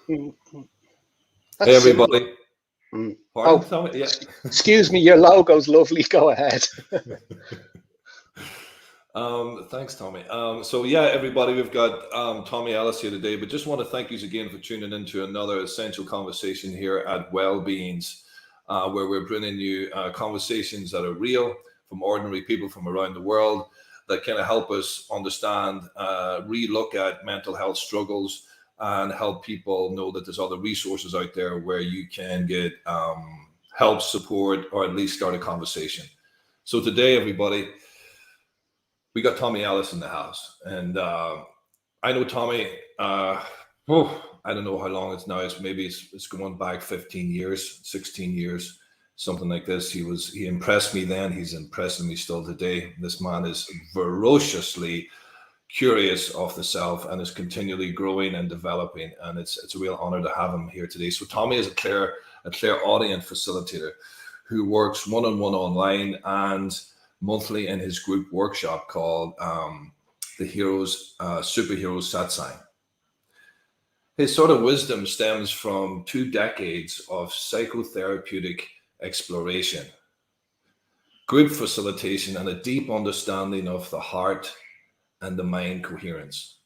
Mm. Hey, That's simple. everybody. Mm. Pardon, Oh, Tommy? Yeah. excuse me, your logo's lovely. Go ahead. Thanks, Tommy. So yeah, everybody, we've got Tommy Ellis here today, but just want to thank you again for tuning into another essential conversation here at Wellbeings, where we're bringing you conversations that are real from ordinary people from around the world that kind of help us understand, re-look at mental health struggles and help people know that there's other resources out there where you can get help, support, or at least start a conversation. So today, everybody, we got Tommy Ellis in the house, and I know Tommy. I don't know how long it's now. It's going back 15 years, 16 years, something like this. He impressed me then. He's impressing me still today. This man is ferociously curious of the self and is continually growing and developing. And it's a real honor to have him here today. So Tommy is a clairaudient facilitator who works one-on-one online and monthly in his group workshop called the Superheroes Satsang. His sort of wisdom stems from 2 decades of psychotherapeutic exploration, group facilitation, and a deep understanding of the heart and the mind coherence.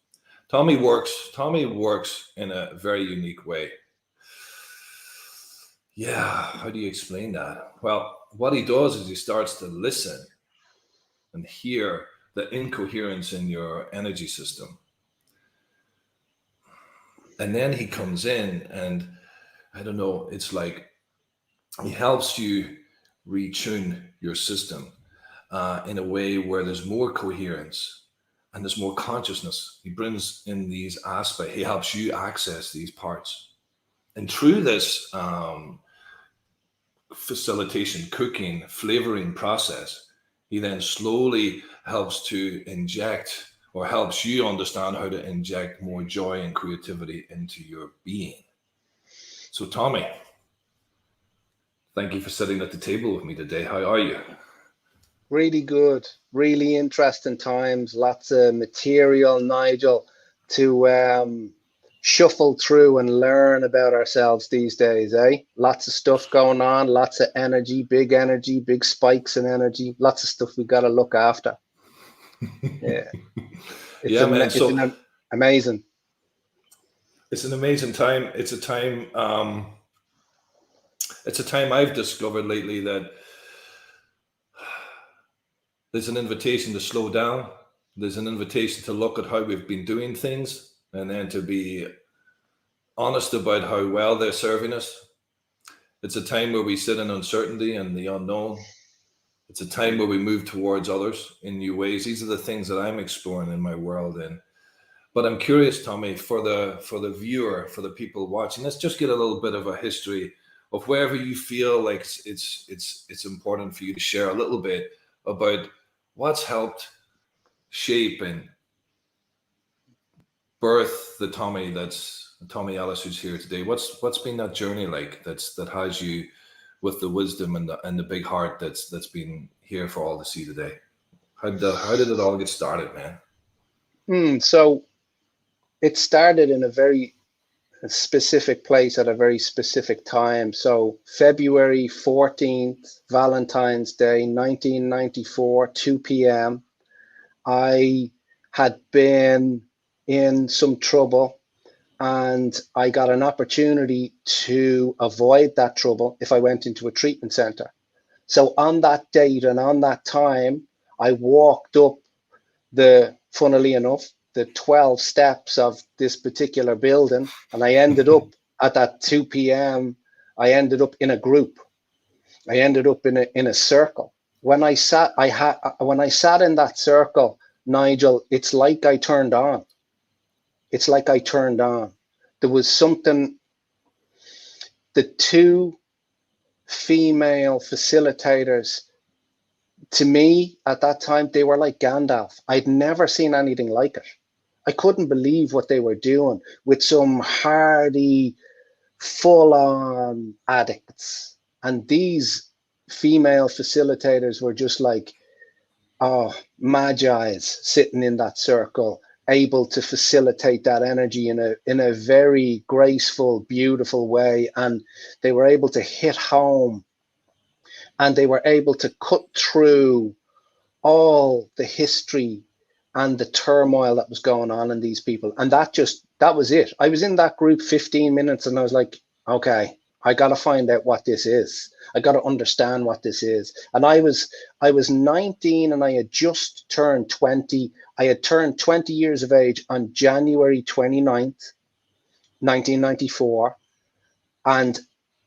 Tommy works in a very unique way. Yeah, how do you explain that? Well, what he does is he starts to listen and hear the incoherence in your energy system. And then he comes in and I don't know, it's like he helps you retune your system in a way where there's more coherence and there's more consciousness. He brings in these aspects, he helps you access these parts. And through this facilitation, cooking, flavoring process, he then slowly helps to inject or helps you understand how to inject more joy and creativity into your being. So, Tommy, thank you for sitting at the table with me today. How are you? Really good. Really interesting times. Lots of material, Nigel, to shuffle through and learn about ourselves these days, eh? Lots of stuff going on, lots of energy, big spikes in energy, lots of stuff we got to look after. Yeah. Yeah, man. So amazing. It's an amazing time. It's a time I've discovered lately that there's an invitation to slow down. There's an invitation to look at how we've been doing things and then to be honest about how well they're serving us. It's a time where we sit in uncertainty and the unknown. It's a time where we move towards others in new ways. These are the things that I'm exploring in my world. But I'm curious, Tommy, for the viewer, for the people watching, let's just get a little bit of a history of wherever you feel like it's important for you to share a little bit about what's helped shape and birth the Tommy Ellis who's here today. What's been that journey like that has you with the wisdom and the big heart that's been here for all to see today? How did it all get started, man? So it started in a very specific place at a very specific time. So February 14th, Valentine's Day, 1994, 2 p.m. I had been in some trouble and I got an opportunity to avoid that trouble if I went into a treatment center. So on that date and on that time, I walked up funnily enough, the 12 steps of this particular building, and I ended up at that 2 p.m. I ended up in a group. I ended up in a circle. When I sat in that circle, Nigel, it's like I turned on. It's like I turned on. There was something. The 2 female facilitators, to me at that time, they were like Gandalf. I'd never seen anything like it. I couldn't believe what they were doing with some hardy, full-on addicts. And these female facilitators were just like, magi's sitting in that circle, able to facilitate that energy in a very graceful, beautiful way. And they were able to hit home, and they were able to cut through all the history and the turmoil that was going on in these people. And that was it. I was in that group 15 minutes and I was like, okay, I got to find out what this is. I got to understand what this is. And I was 19 and I had just turned 20. I had turned 20 years of age on January 29th, 1994. And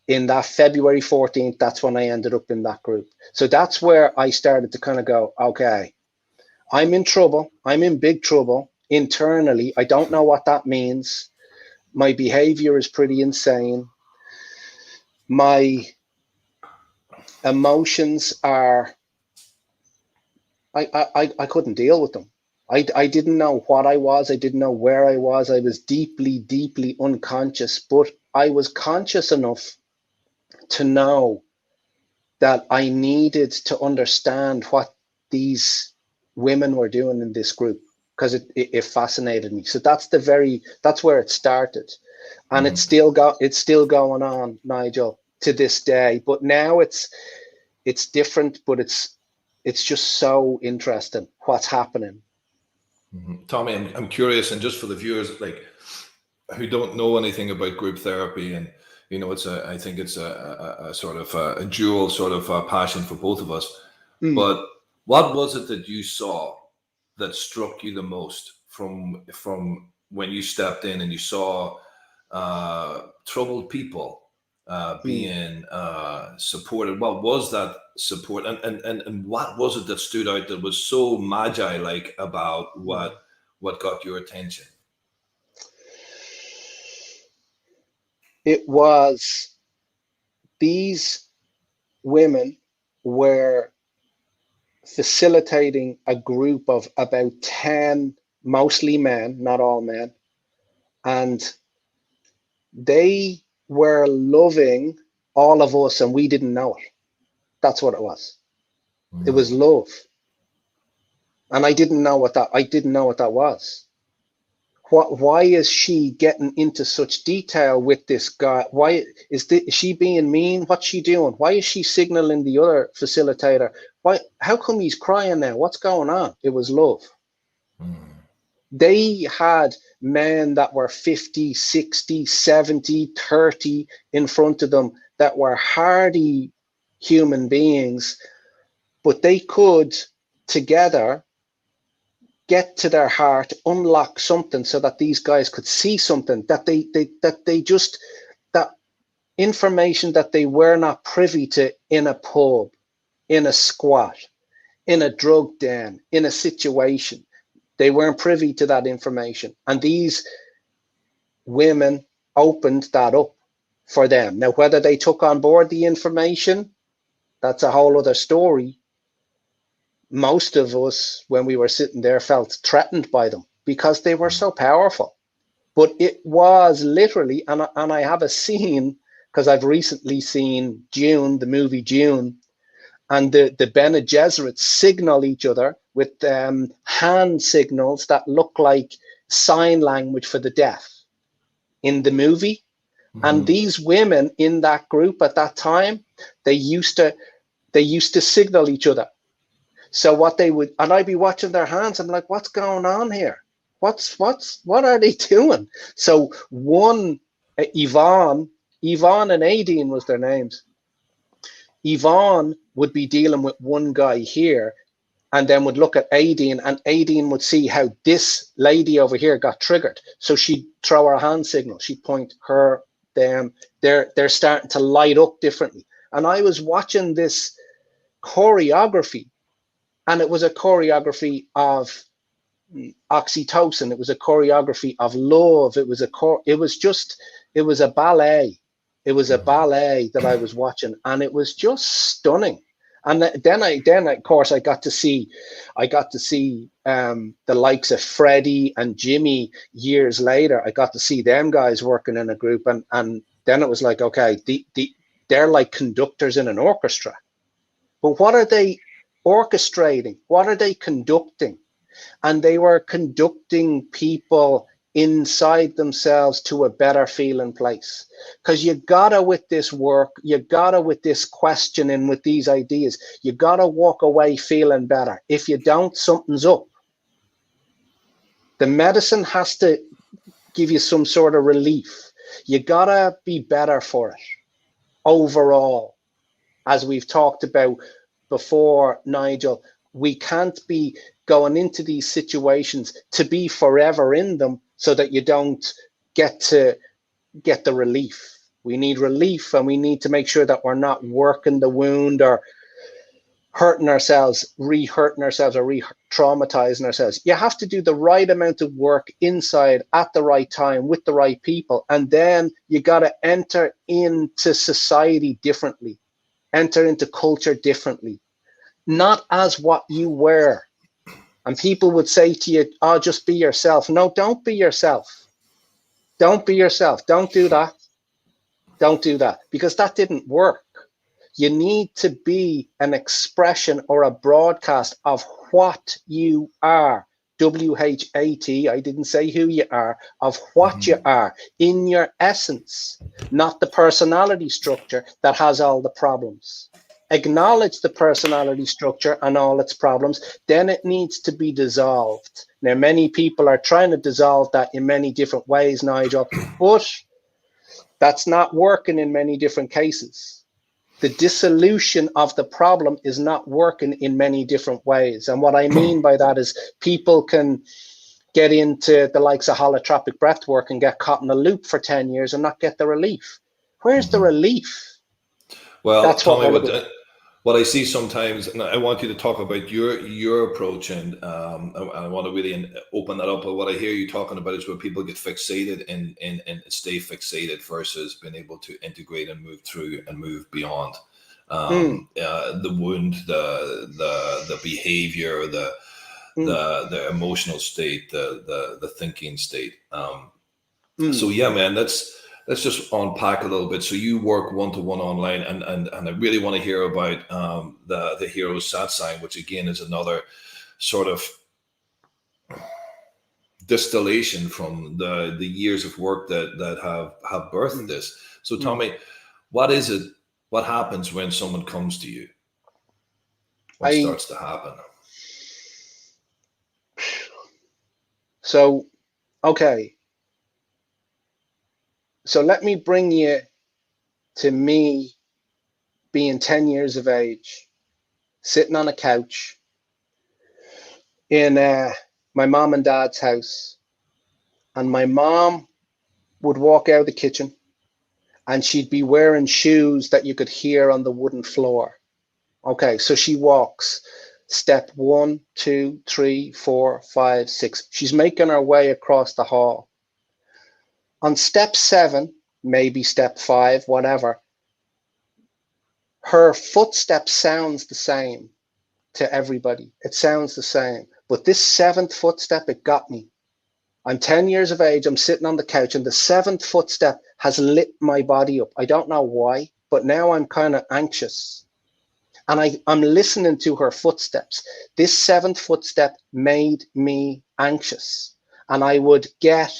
in that February 14th, that's when I ended up in that group. So that's where I started to kind of go, okay, I'm in trouble. I'm in big trouble internally. I don't know what that means. My behavior is pretty insane. My emotions are, I couldn't deal with them. I didn't know what I was. I didn't know where I was. I was deeply, deeply unconscious, but I was conscious enough to know that I needed to understand what these women were doing in this group, because it fascinated me. So that's where it started. And it's still going on, Nigel, to this day. But now it's different, but it's just so interesting what's happening. Tommy, I'm curious, and just for the viewers, like, who don't know anything about group therapy, and I think it's a sort of a dual sort of passion for both of us. But what was it that you saw that struck you the most from when you stepped in and you saw troubled people being supported? What was that support, and what was it that stood out that was so magi-like about what got your attention? It was these women were facilitating a group of about 10, mostly men, not all men, and they were loving all of us and we didn't know it. That's what it was. It was love. And I didn't know what that was. Why is she getting into such detail with this guy? Why is she being mean? What's she doing? Why is she signaling the other facilitator? How come he's crying now? What's going on? It was love. They had men that were 50, 60, 70, 30 in front of them that were hardy human beings, but they could together get to their heart, unlock something so that these guys could see something that that information that they were not privy to in a pub, in a squat, in a drug den, in a situation. They weren't privy to that information. And these women opened that up for them. Now, whether they took on board the information, that's a whole other story. Most of us, when we were sitting there, felt threatened by them because they were so powerful. But it was literally, and I have a scene, because I've recently seen June, the movie June, and the Bene Gesserits signal each other with hand signals that look like sign language for the deaf in the movie. And these women in that group at that time, they used to signal each other. So what they would, and I'd be watching their hands. I'm like, what's going on here? What are they doing? So one, Yvonne and Aideen was their names. Yvonne would be dealing with one guy here, and then would look at Aideen, and Aideen would see how this lady over here got triggered. So she'd throw her hand signal. She'd point her, them. They're starting to light up differently. And I was watching this choreography. And it was a choreography of oxytocin. It was a choreography of love. It was a ballet. It was a ballet that I was watching, and it was just stunning. And then of course I got to see the likes of Freddie and Jimmy years later. I got to see them guys working in a group, and then it was like, okay, they're like conductors in an orchestra. But what are they orchestrating? What are they conducting? and they were conducting people inside themselves to a better feeling place. Because you gotta, with this work, you gotta, with this questioning, with these ideas, you gotta walk away feeling better. If you don't, something's up. The medicine has to give you some sort of relief. You gotta be better for it overall. As we've talked about before, Nigel, we can't be going into these situations to be forever in them so that you don't get the relief. We need relief, and we need to make sure that we're not working the wound or hurting ourselves, re-hurting ourselves, or re-traumatizing ourselves. You have to do the right amount of work inside at the right time with the right people. And then you got to enter into society differently, enter into culture differently, not as what you were. And people would say to you, oh, just be yourself. No, don't be yourself. Don't be yourself. Don't do that. Don't do that, because that didn't work. You need to be an expression or a broadcast of what you are. WHAT, I didn't say who you are, of what you are in your essence, not the personality structure that has all the problems. Acknowledge the personality structure and all its problems, then it needs to be dissolved. Now, many people are trying to dissolve that in many different ways, Nigel, but that's not working in many different cases. The dissolution of the problem is not working in many different ways. And what I mean by that is people can get into the likes of holotropic breath work and get caught in a loop for 10 years and not get the relief. Where's the relief? Well, that's Tommy, what I see sometimes, and I want you to talk about your approach, and I want to really open that up. But what I hear you talking about is where people get fixated and stay fixated versus being able to integrate and move through and move beyond the wound, the behavior, the emotional state, the thinking state. So yeah, man, let's just unpack a little bit. So you work one-to-one online, and I really want to hear about the hero satsang, which again is another sort of distillation from the years of work that have birthed this. So Tommy, what is it? What happens when someone comes to you? What starts to happen? So, okay. So let me bring you to me being 10 years of age, sitting on a couch in my mom and dad's house. And my mom would walk out of the kitchen and she'd be wearing shoes that you could hear on the wooden floor. Okay, so she walks step 1, 2, 3, 4, 5, 6. She's making her way across the hall. On step 7, maybe step 5, whatever, her footstep sounds the same to everybody. It sounds the same. But this 7th footstep, it got me. I'm 10 years of age. I'm sitting on the couch, and the 7th footstep has lit my body up. I don't know why, but now I'm kind of anxious. And I'm listening to her footsteps. This 7th footstep made me anxious. And I would get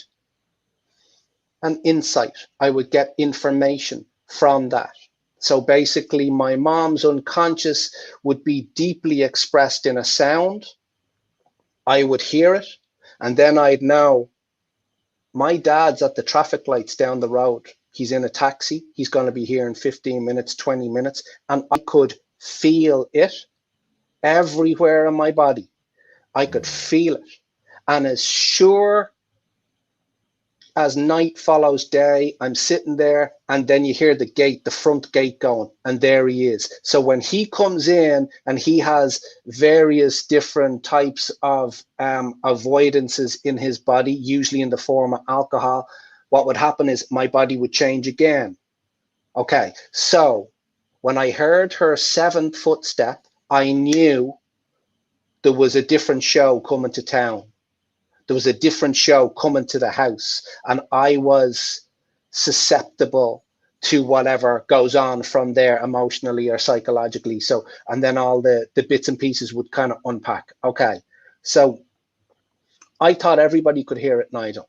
an insight. I would get information from that. So basically, my mom's unconscious would be deeply expressed in a sound. I would hear it, and then I'd know my dad's at the traffic lights down the road. He's in a taxi. He's going to be here in 15 minutes, 20 minutes. And I could feel it everywhere in my body. I could feel it. And as sure as night follows day, I'm sitting there, and then you hear the gate, the front gate going, and there he is. So when he comes in, and he has various different types of avoidances in his body, usually in the form of alcohol, what would happen is my body would change again. Okay, so when I heard her 7th footstep, I knew there was a different show coming to town. There was a different show coming to the house, and I was susceptible to whatever goes on from there emotionally or psychologically. So, and then all the bits and pieces would kind of unpack. Okay, so I thought everybody could hear it, Nigel.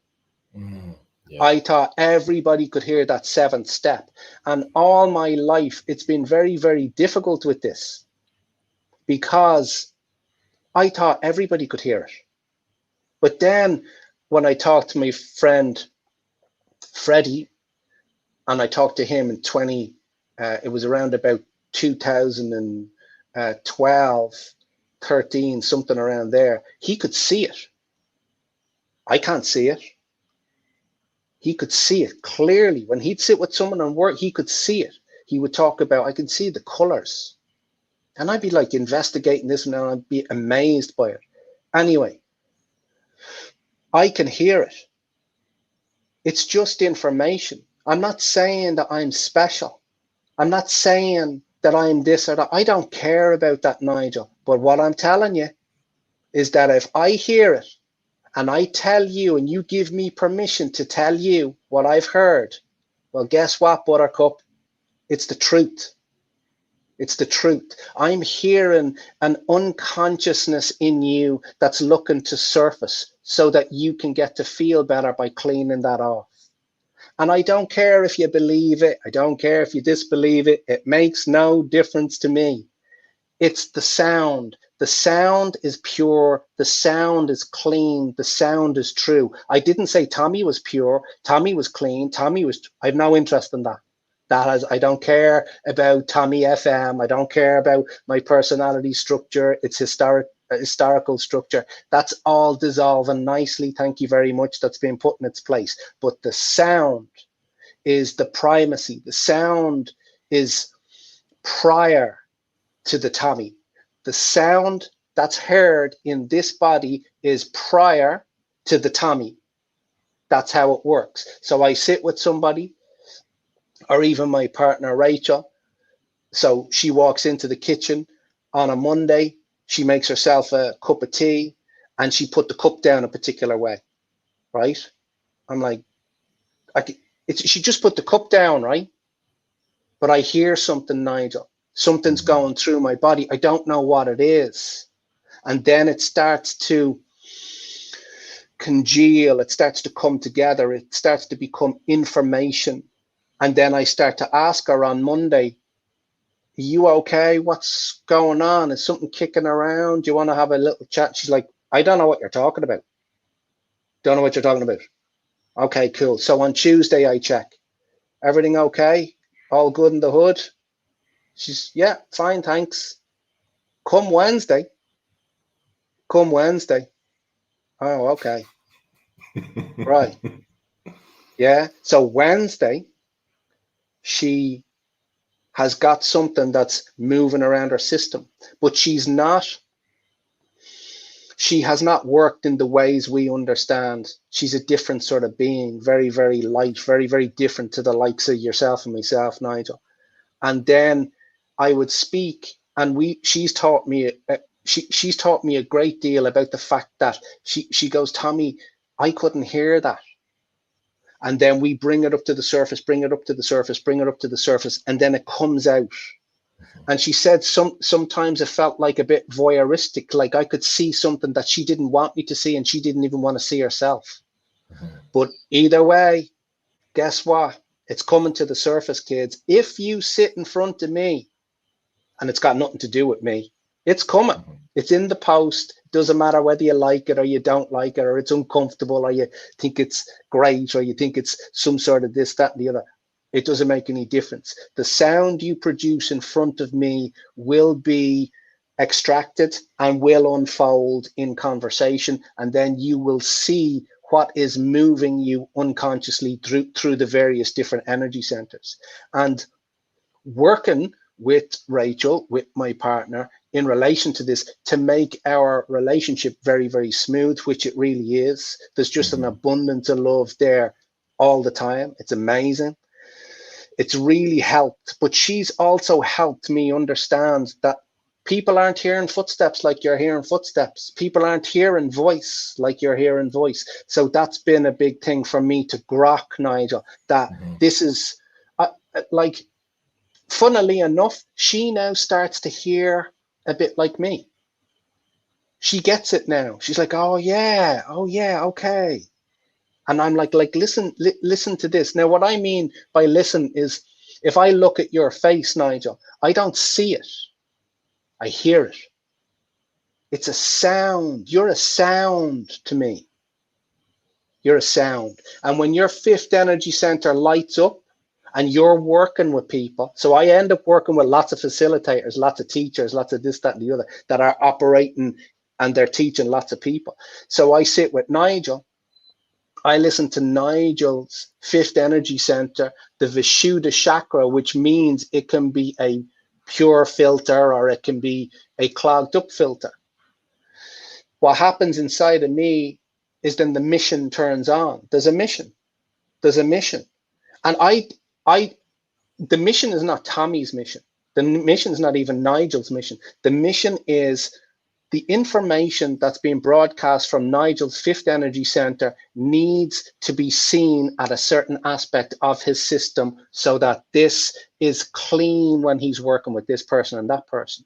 Yeah. I thought everybody could hear that seventh step. And all my life, it's been very, very difficult with this because I thought everybody could hear it. But then when I talked to my friend Freddie, and I talked to him in it was around about 2012, 13, something around there. He could see it. I can't see it. He could see it clearly. When he'd sit with someone and work, he could see it. He would talk about, I could see the colors. And I'd be like investigating this and I'd be amazed by it. Anyway, I can hear it. It's just information. I'm not saying that I'm special. I'm not saying that I'm this or that. I don't care about that, Nigel. But what I'm telling you is that if I hear it and I tell you and you give me permission to tell you what I've heard, well, guess what, Buttercup? It's the truth. It's the truth. I'm hearing an unconsciousness in you that's looking to surface so that you can get to feel better by cleaning that off. And I don't care if you believe it. I don't care if you disbelieve it. It makes no difference to me. It's the sound. The sound is pure. The sound is clean. The sound is true. I didn't say Tommy was pure. Tommy was clean. I have no interest in that. I don't care about Tommy FM. I don't care about my personality structure. It's historical structure. That's all dissolving nicely. Thank you very much. That's been put in its place. But the sound is the primacy. The sound is prior to the Tommy. The sound that's heard in this body is prior to the Tommy. That's how it works. So I sit with somebody, or even my partner Rachel. So she walks into the kitchen on a Monday, she makes herself a cup of tea and she put the cup down a particular way, right? I'm like, she just put the cup down, right? But I hear something, Nigel. Something's going through my body. I don't know what it is. And then it starts to congeal. It starts to come together. It starts to become information. And then I start to ask her on Monday, are you okay? What's going on? Is something kicking around? Do you want to have a little chat? She's like, I don't know what you're talking about. Don't know what you're talking about. Okay, cool. So on Tuesday, I check. Everything okay? All good in the hood? She's, yeah, fine, thanks. Come Wednesday. Oh, okay. Right. Yeah. So Wednesday, she has got something that's moving around her system, but she has not worked in the ways we understand. She's a different sort of being, very, very light, very, very different to the likes of yourself and myself, Nigel. And then I would speak, and she's taught me a great deal about the fact that she goes, Tommy, I couldn't hear that. And then we bring it up to the surface, and then it comes out. And she said sometimes it felt like a bit voyeuristic, like I could see something that she didn't want me to see and she didn't even want to see herself. But either way, guess what? It's coming to the surface, kids. If you sit in front of me, and it's got nothing to do with me, it's coming. It's in the post. Doesn't matter whether you like it or you don't like it, or it's uncomfortable, or you think it's great, or you think it's some sort of this, that, and the other. It doesn't make any difference. The sound you produce in front of me will be extracted and will unfold in conversation, and then you will see what is moving you unconsciously through the various different energy centers. And working with Rachel, with my partner, in relation to this, to make our relationship very, very smooth, which it really is. There's just an abundance of love there all the time. It's amazing. It's really helped, but she's also helped me understand that people aren't hearing footsteps like you're hearing footsteps. People aren't hearing voice like you're hearing voice. So that's been a big thing for me to grok, Nigel, that this is like, funnily enough, she now starts to hear a bit like me. She gets it now. She's like, oh yeah, okay. And I'm like, listen to this. Now, what I mean by listen is, if I look at your face, Nigel, I don't see it. I hear it. It's a sound. You're a sound to me. You're a sound. And when your fifth energy center lights up and you're working with people, so I end up working with lots of facilitators, lots of teachers, lots of this, that, and the other that are operating, and they're teaching lots of people. So I sit with Nigel. I listen to Nigel's fifth energy center, the Vishuddha chakra, which means it can be a pure filter or it can be a clogged up filter. What happens inside of me is then the mission turns on. There's a mission. And the mission is not Tommy's mission. The mission is not even Nigel's mission. The mission is the information that's being broadcast from Nigel's fifth energy center needs to be seen at a certain aspect of his system so that this is clean when he's working with this person and that person.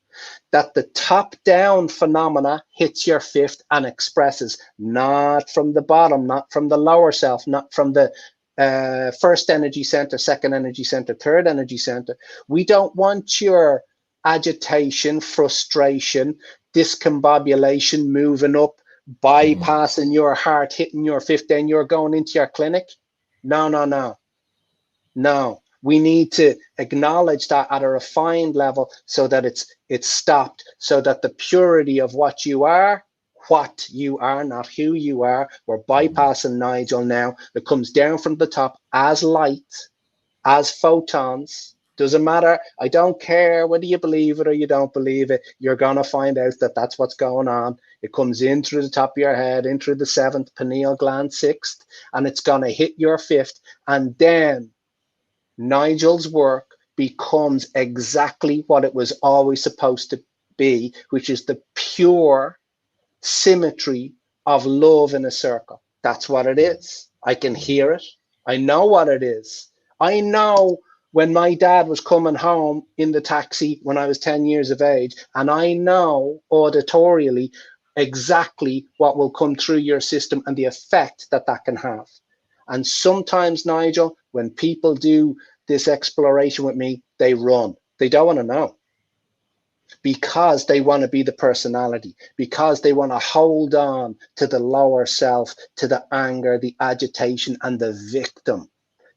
That the top-down phenomena hits your fifth and expresses, not from the bottom, not from the lower self, not from the first energy center, second energy center, third energy center. We don't want your agitation, frustration, discombobulation moving up, bypassing your heart, hitting your fifth, then you're going into your clinic. No. We need to acknowledge that at a refined level so that it's stopped, so that the purity of what you are, not who you are. We're bypassing Nigel now. It comes down from the top as light, as photons. Doesn't matter. I don't care whether you believe it or you don't believe it. You're going to find out that that's what's going on. It comes in through the top of your head, in through the seventh pineal gland, sixth, and it's going to hit your fifth. And then Nigel's work becomes exactly what it was always supposed to be, which is the pure symmetry of love in a circle. That's what it is. I can hear it. I know what it is. I know when my dad was coming home in the taxi when I was 10 years of age, and I know auditorially exactly what will come through your system and the effect that can have. And sometimes, Nigel, when people do this exploration with me, they run. They don't want to know, because they want to be the personality, because they want to hold on to the lower self, to the anger, the agitation, and the victim.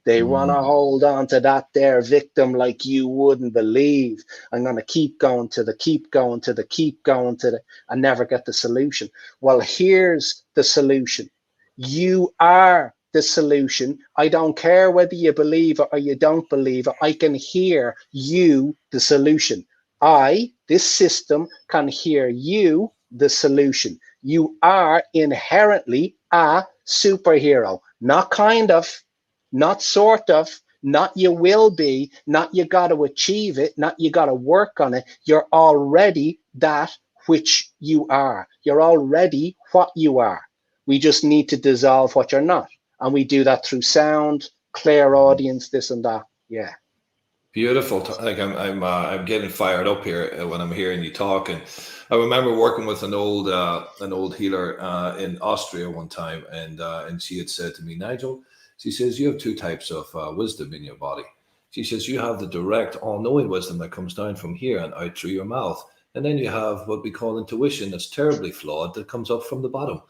They want to hold on to that there victim like you wouldn't believe. I'm going to keep going to the, and never get the solution. Well, here's the solution. You are the solution. I don't care whether you believe it or you don't believe it. I can hear you, the solution. This system, can hear you, the solution. You are inherently a superhero, not kind of, not sort of, not you will be, not you got to achieve it, not you got to work on it. You're already that which you are. You're already what you are. We just need to dissolve what you're not. And we do that through sound, clear audience, this and that. Yeah. Beautiful. Like I'm getting fired up here when I'm hearing you talk. And I remember working with an old healer in Austria one time, and she had said to me, Nigel, she says, you have two types of wisdom in your body. She says, you have the direct, all-knowing wisdom that comes down from here and out through your mouth. And then you have what we call intuition that's terribly flawed that comes up from the bottom.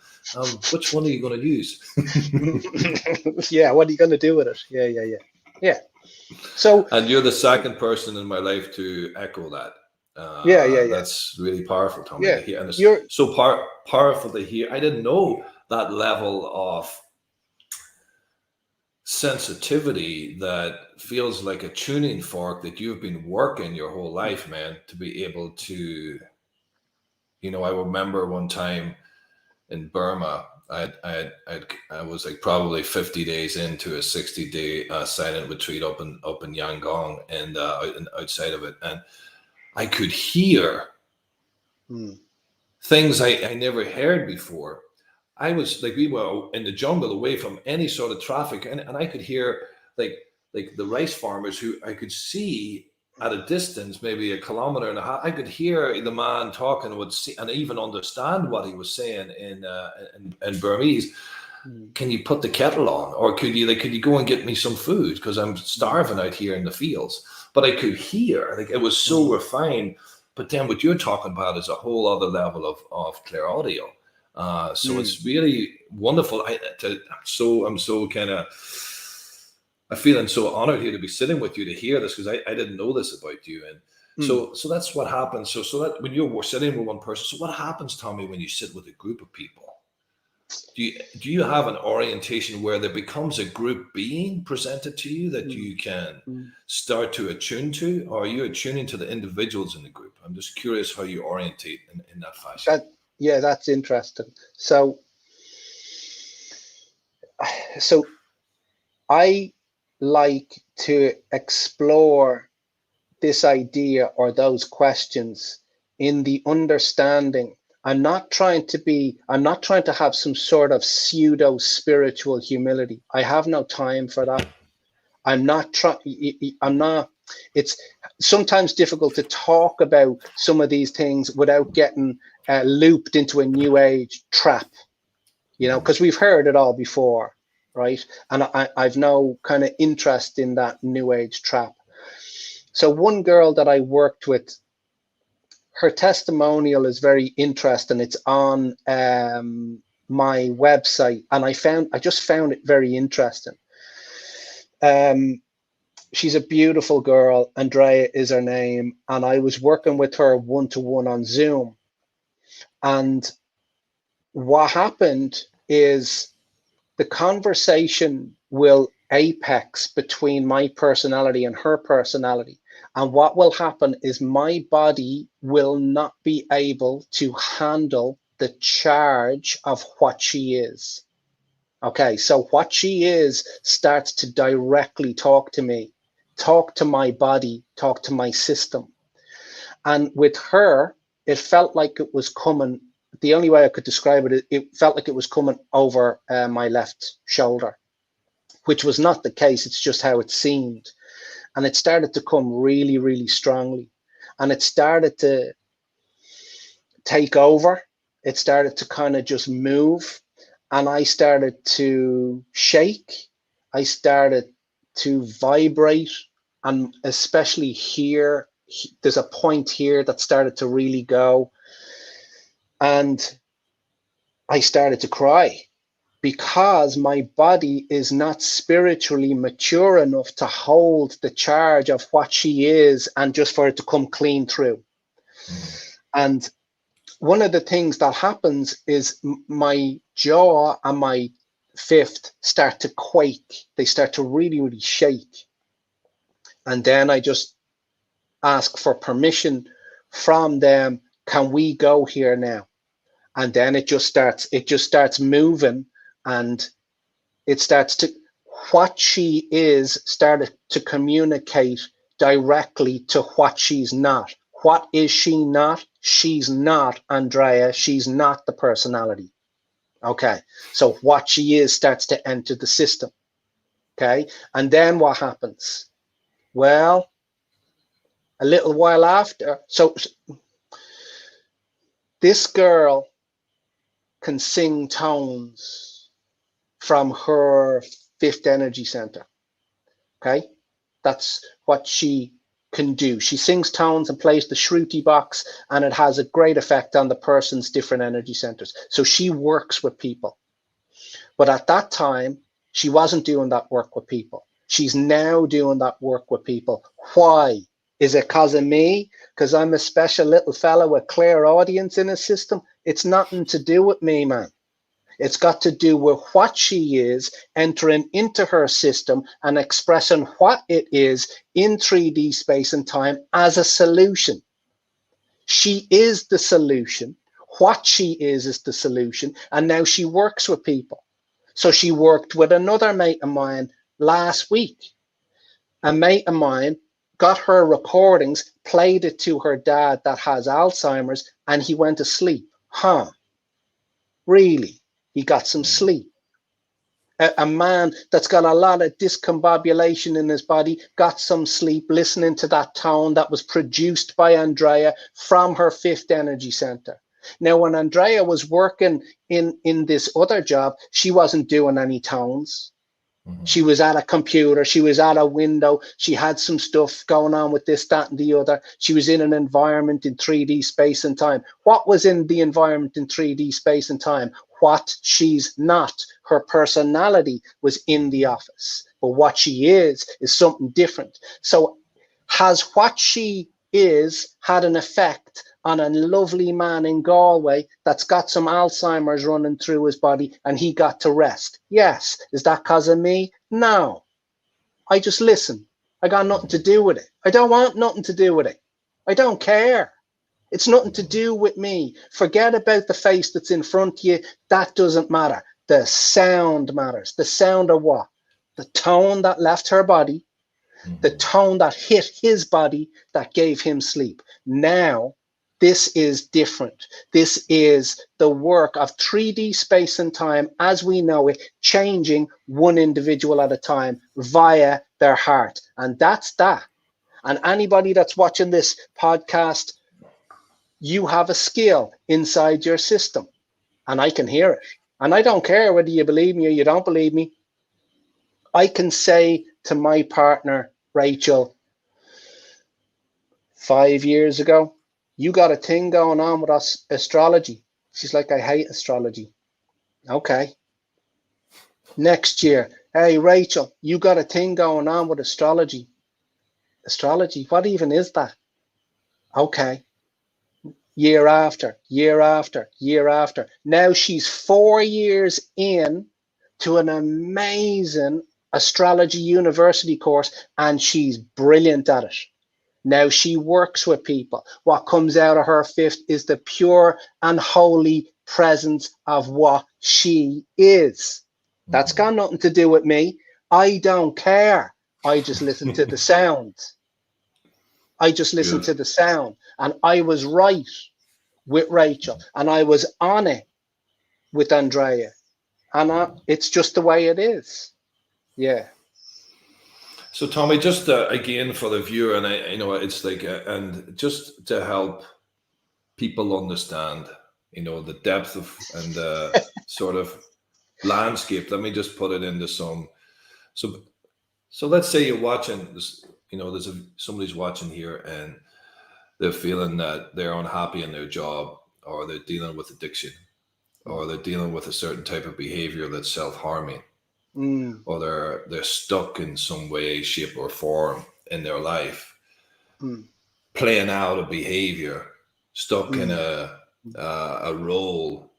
Which one are you going to use? Yeah, what are you going to do with it? Yeah. So, and you're the second person in my life to echo that. Yeah. That's really powerful, Tommy. Yeah, to hear. And it's so powerful to hear. I didn't know that level of sensitivity that feels like a tuning fork that you've been working your whole life, man, to be able to, I remember one time in Burma, I was like probably 50 days into a 60-day silent retreat up in Yangon and outside of it, and I could hear things I never heard before. I was like, we were in the jungle away from any sort of traffic, and I could hear like the rice farmers who I could see at a distance, maybe a kilometer and a half, I could hear the man talking, would see and even understand what he was saying in Burmese. Can you put the kettle on, or could you go and get me some food because I'm starving out here in the fields? But I could hear, like, it was so refined. But then what you're talking about is a whole other level of clear audio. So it's really wonderful. I'm so kind of, I'm feeling so honored here to be sitting with you to hear this, because I didn't know this about you. And so that's what happens. So that when you're sitting with one person, so what happens, Tommy, when you sit with a group of people? Do you have an orientation where there becomes a group being presented to you that you can start to attune to, or are you attuning to the individuals in the group? I'm just curious how you orientate in that fashion. That's interesting. So I like to explore this idea or those questions in the understanding. I'm not trying to have some sort of pseudo spiritual humility. I have no time for that. It's sometimes difficult to talk about some of these things without getting looped into a new age trap, because we've heard it all before, right? And I've no kind of interest in that new age trap. So one girl that I worked with, her testimonial is very interesting. It's on my website, and I just found it very interesting. She's a beautiful girl. Andrea is her name, and I was working with her one-to-one on Zoom. And what happened is the conversation will apex between my personality and her personality. And what will happen is my body will not be able to handle the charge of what she is. Okay, so what she is starts to directly talk to me, talk to my body, talk to my system. And with her, it felt like it was coming. The only way I could describe it, it felt like it was coming over my left shoulder, which was not the case. It's just how it seemed. And it started to come really, really strongly. And it started to take over. It started to kind of just move. And I started to shake. I started to vibrate. And especially here, there's a point here that started to really go. And I started to cry, because my body is not spiritually mature enough to hold the charge of what she is and just for it to come clean through. And one of the things that happens is my jaw and my fifth start to quake. They start to really, really shake. And then I just ask for permission from them. Can we go here now? And then it just starts moving. And it starts to, what she is started to communicate directly to what she's not. What is she not? She's not Andrea. She's not the personality. Okay. So what she is starts to enter the system. Okay. And then what happens? Well, a little while after, so this girl can sing tones from her fifth energy center. Okay, that's what she can do. She sings tones and plays the shruti box, and it has a great effect on the person's different energy centers. So she works with people. But at that time, she wasn't doing that work with people. She's now doing that work with people. Why? Is it because of me? Because I'm a special little fella with clear audience in his system? It's nothing to do with me, man. It's got to do with what she is, entering into her system and expressing what it is in 3D space and time as a solution. She is the solution. What she is the solution. And now she works with people. So she worked with another mate of mine last week. A mate of mine got her recordings, played it to her dad that has Alzheimer's, and he went to sleep. Huh? Really? He got some sleep. A man that's got a lot of discombobulation in his body got some sleep listening to that tone that was produced by Andrea from her fifth energy center. Now, when Andrea was working in this other job, she wasn't doing any tones. She was at a computer, she was at a window, she had some stuff going on with this, that, and the other. She was in an environment in 3D space and time. What was in the environment in 3D space and time? What she's not. Her personality was in the office, but what she is something different. So has what she is had an effect on a lovely man in Galway that's got some Alzheimer's running through his body and he got to rest? Yes. Is that because of me? No. I just listen. I got nothing to do with it. I don't want nothing to do with it. I don't care. It's nothing to do with me. Forget about the face that's in front of you. That doesn't matter. The sound matters. The sound of what? The tone that left her body, the tone that hit his body that gave him sleep. Now, this is different. This is the work of 3D space and time as we know it, changing one individual at a time via their heart. And that's that. And anybody that's watching this podcast, you have a skill inside your system. And I can hear it. And I don't care whether you believe me or you don't believe me. I can say to my partner, Rachel, 5 years ago, you got a thing going on with us, astrology. She's like, I hate astrology. Okay. Next year, hey, Rachel, you got a thing going on with astrology. Astrology, what even is that? Okay. Year after, year after, year after. Now she's 4 years in to an amazing astrology university course and she's brilliant at it. Now she works with people. What comes out of her fifth is the pure and holy presence of what she is. That's got nothing to do with me. I don't care. I just listen to the sound. I just listen to the sound. And I was right with Rachel. And I was on it with Andrea. And it's just the way it is. Yeah. So Tommy, just again for the viewer, and I know it's like, and just to help people understand, the depth of and the sort of landscape. Let me just put it into some. So let's say you're watching this. Somebody's watching here, and they're feeling that they're unhappy in their job, or they're dealing with addiction, or they're dealing with a certain type of behavior that's self-harming. Or they're stuck in some way, shape, or form in their life, playing out a behavior, stuck in a role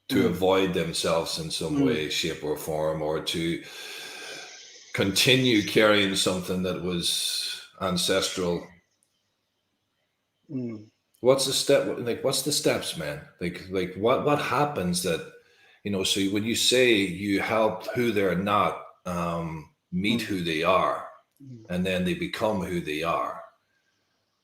to avoid themselves in some way, shape, or form, or to continue carrying something that was ancestral. What's the step? Like, what's the steps, man? Like what happens that, so when you say you help who they're not meet who they are, and then they become who they are,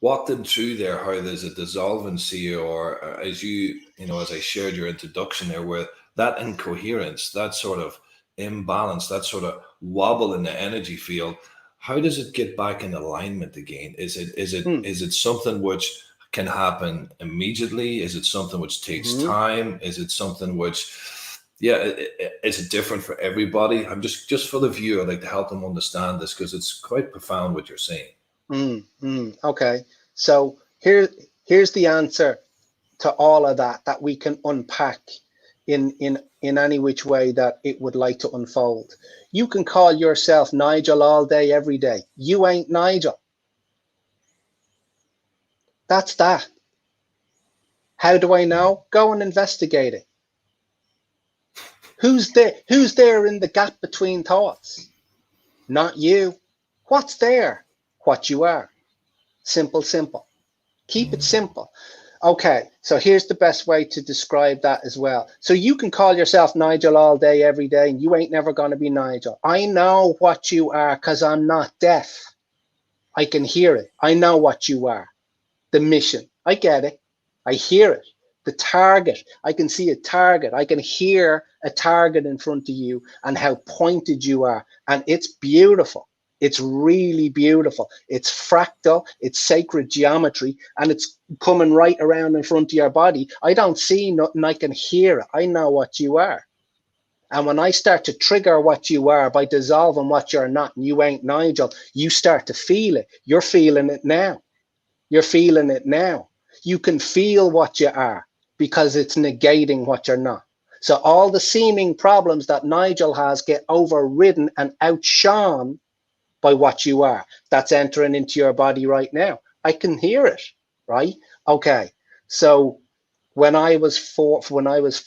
walk them through there, how there's a dissolvency, or as as I shared your introduction there, where that incoherence, that sort of imbalance, that sort of wobble in the energy field, how does it get back in alignment again? Is it something which can happen immediately? Is it something which takes time? Is it something which, is it different for everybody? I'm just for the viewer, I'd like to help them understand this, because it's quite profound what you're saying. Okay, so here's the answer to all of that we can unpack in any which way that it would like to unfold. You can call yourself Nigel all day, every day. You ain't Nigel. That's that. How do I know? Go and investigate it. Who's there in the gap between thoughts? Not you. What's there? What you are. Simple. Keep it simple. Okay, so here's the best way to describe that as well. So you can call yourself Nigel all day, every day, and you ain't never going to be Nigel. I know what you are because I'm not deaf. I can hear it. I know what you are. The mission. I get it. I hear it. the target. I can see a target. I can hear a target in front of you and how pointed you are. And it's beautiful. It's really beautiful. It's fractal, it's sacred geometry, and it's coming right around in front of your body. I don't see nothing, I can hear it. I know what you are. And when I start to trigger what you are by dissolving what you're not, and you ain't Nigel, you start to feel it. You're feeling it now. You're feeling it now. You can feel what you are because it's negating what you're not. So all the seeming problems that Nigel has get overridden and outshone by what you are. That's entering into your body right now. I can hear it, right? Okay. So when I was 4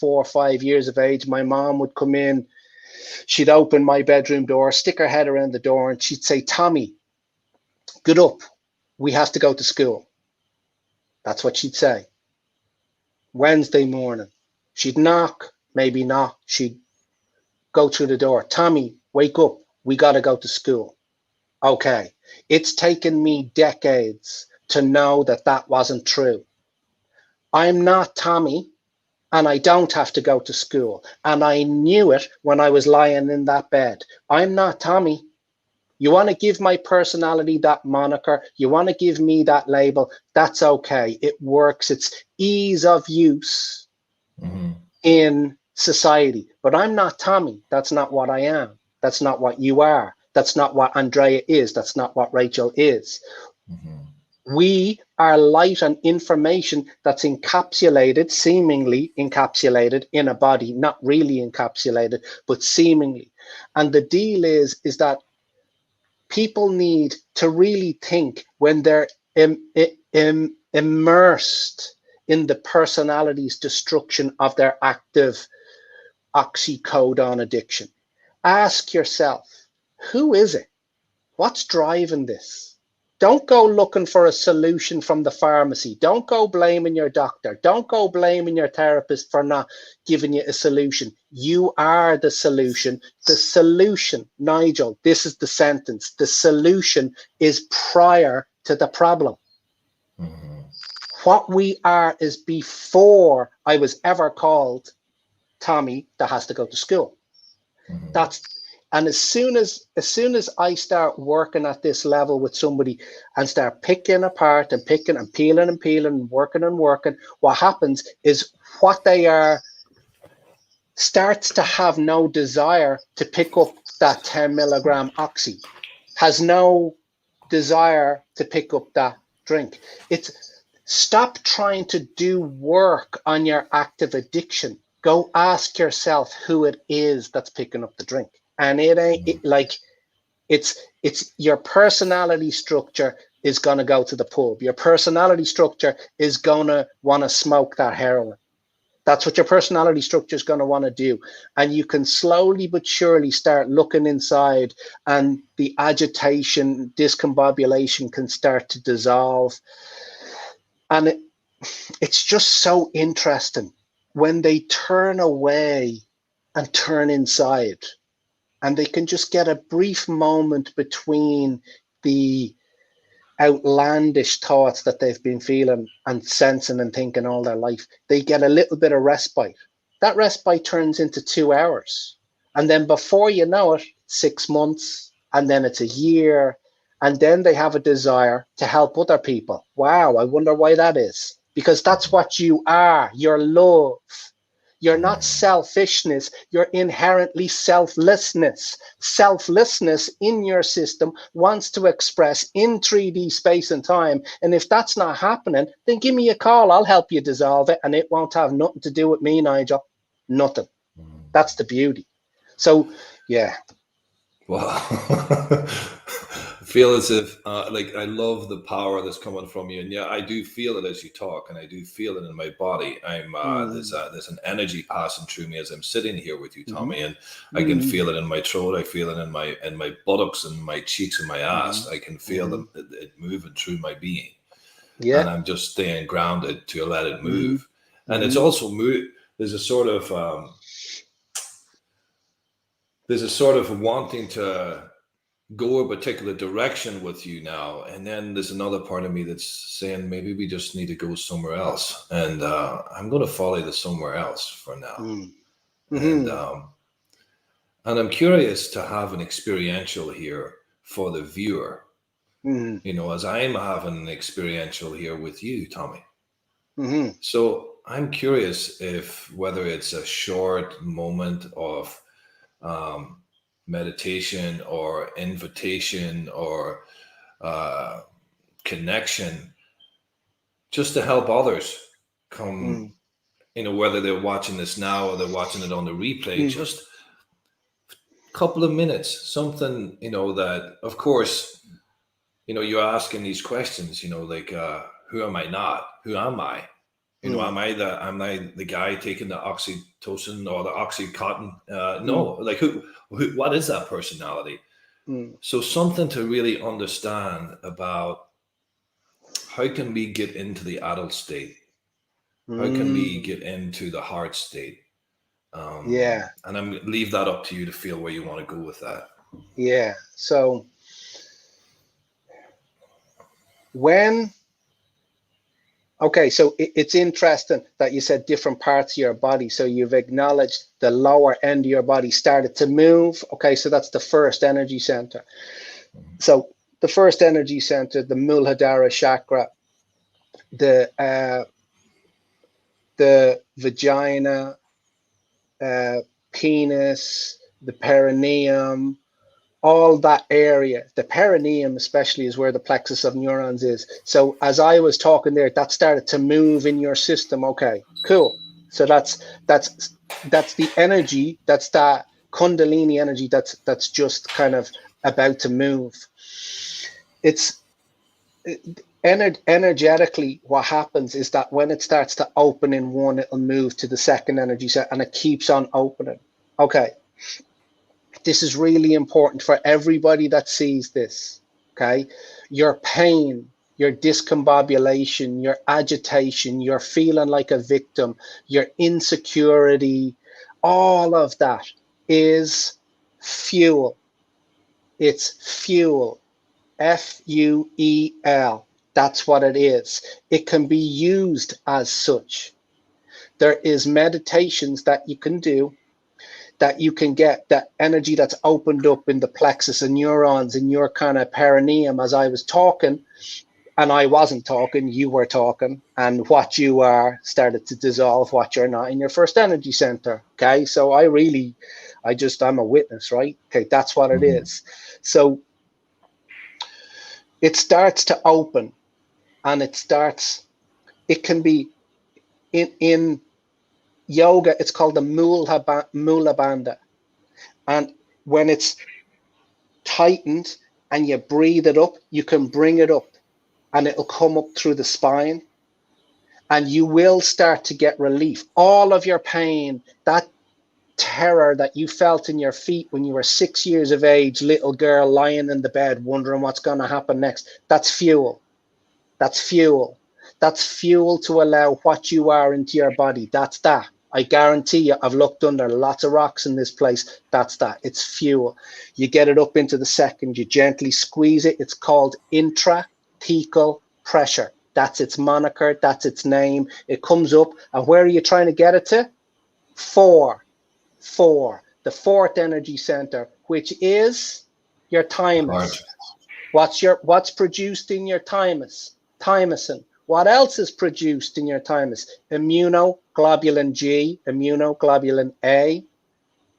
or 5 years of age, my mom would come in, she'd open my bedroom door, stick her head around the door, and she'd say, Tommy, get up. We have to go to school. That's what she'd say. Wednesday morning. She'd knock, maybe not. She'd go through the door. Tommy, wake up. We got to go to school. Okay, it's taken me decades to know that that wasn't true. I'm not Tommy, and I don't have to go to school. And I knew it when I was lying in that bed. I'm not Tommy. You want to give my personality that moniker, you want to give me that label, that's okay. It works. It's ease of use in society. But I'm not Tommy. That's not what I am. That's not what you are. That's not what Andrea is. That's not what Rachel is. We are light and information that's encapsulated, seemingly encapsulated in a body, not really encapsulated, but seemingly. And the deal is that people need to really think when they're immersed in the personality's destruction of their active oxycodone addiction. Ask yourself, who is it? What's driving this? Don't go looking for a solution from the pharmacy. Don't go blaming your doctor. Don't go blaming your therapist for not giving you a solution. You are the solution. The solution, Nigel, this is the sentence. The solution is prior to the problem. What we are is before I was ever called Tommy that has to go to school. And as soon as I start working at this level with somebody and start picking apart and picking and peeling and working, what happens is what they are starts to have no desire to pick up that 10 milligram oxy, has no desire to pick up that drink. It's stop trying to do work on your active addiction. Go ask yourself who it is that's picking up the drink. And it ain't like it's your personality structure is going to go to the pub. Your personality structure is going to want to smoke that heroin. That's what your personality structure is going to want to do. And you can slowly but surely start looking inside, and the agitation, discombobulation can start to dissolve. And it's just so interesting when they turn away and turn inside. And they can just get a brief moment between the outlandish thoughts that they've been feeling and sensing and thinking all their life. They get a little bit of respite. That respite turns into 2 hours. And then before you know it, 6 months, and then it's a year. And then they have a desire to help other people. Wow, I wonder why that is. Because that's what you are, your love. You're not selfishness, you're inherently selflessness. Selflessness in your system wants to express in 3D space and time. And if that's not happening, then give me a call. I'll help you dissolve it. And it won't have nothing to do with me, Nigel. Nothing. That's the beauty. So, yeah. Wow. I feel as if, like, I love the power that's coming from you, and yeah, I do feel it as you talk, and I do feel it in my body. There's an energy passing through me as I'm sitting here with you, Tommy, and I can feel it in my throat. I feel it in my buttocks and my cheeks and my ass. I can feel it moving through my being, and I'm just staying grounded to let it move. And it's also there's a sort of wanting to go a particular direction with you now, and then there's another part of me that's saying maybe we just need to go somewhere else, and I'm going to follow the somewhere else for now. And Mm-hmm. and I'm curious to have an experiential here for the viewer, Mm-hmm. you know, as I'm having an experiential here with you, Tommy. Mm-hmm. So I'm curious if whether it's a short moment of meditation or invitation or uh, connection, just to help others come, Mm-hmm. you know, whether they're watching this now or they're watching it on the replay, Mm-hmm. just a couple of minutes, something, you know, that, of course, you know, you're asking these questions, you know, like, who am I not? Who am I? You know, am I the guy taking the oxytocin or the oxycontin? No, like who, what is that personality? Mm-hmm. So something to really understand about how can we get into the adult state? How can we Mm-hmm. get into the heart state? Yeah. And I'm leave that up to you to feel where you want to go with that. Yeah. So when okay, so it's interesting that you said different parts of your body. So you've acknowledged the lower end of your body started to move. Okay, so that's the first energy center. So the first energy center, the Muladhara chakra, the vagina, uh, penis, the perineum, all that area. The perineum especially is where the plexus of neurons is. So as I was talking there, that started to move in your system. Okay, cool. So that's the energy, that's that kundalini energy that's just kind of about to move. It's energetically, what happens is that when it starts to open in one, it'll move to the second energy set and it keeps on opening. Okay, this is really important for everybody that sees this. Okay, your pain, your discombobulation, your agitation, your feeling like a victim, your insecurity, all of that is fuel. It's fuel. Fuel. That's what it is. It can be used as such. There is meditations that you can do that you can get that energy that's opened up in the plexus and neurons in your kind of perineum as I was talking, and I wasn't talking, you were talking, and what you are started to dissolve what you're not in your first energy center. Okay, so I'm a witness, right? Okay, that's what it Mm-hmm. is. So it starts to open, and it can be in yoga, it's called the mula bandha. And when it's tightened and you breathe it up, you can bring it up and it'll come up through the spine and you will start to get relief. All of your pain, that terror that you felt in your feet when you were 6 years of age, little girl lying in the bed wondering what's going to happen next, that's fuel. That's fuel. That's fuel to allow what you are into your body. That's that. I guarantee you, I've looked under lots of rocks in this place. That's that. It's fuel. You get it up into the second, you gently squeeze it. It's called intrathecal pressure. That's its moniker. That's its name. It comes up. And where are you trying to get it to? Four. The fourth energy center, which is your Heart. thymus. What's produced in your thymus? Thymosin. What else is produced in your thymus? Immunoglobulin G, immunoglobulin A.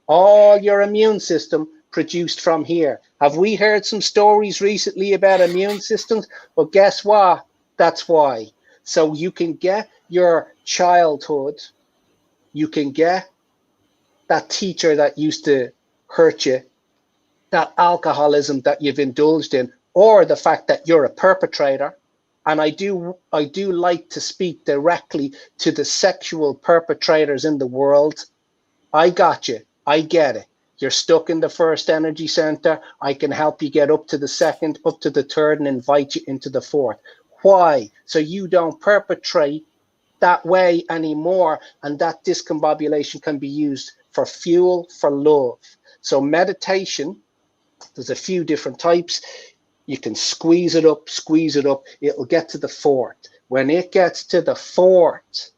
All your immune system produced from here. Have we heard some stories recently about immune systems? Well, guess what? That's why. So you can get your childhood, you can get that teacher that used to hurt you, that alcoholism that you've indulged in, or the fact that you're a perpetrator. And I do like to speak directly to the sexual perpetrators in the world. I got you. I get it. You're stuck in the first energy center. I can help you get up to the second, up to the third, and invite you into the fourth. Why? So you don't perpetrate that way anymore. And that discombobulation can be used for fuel, for love. So meditation There's a few different types. You can squeeze it up, it'll get to the fourth. When it gets to the fourth,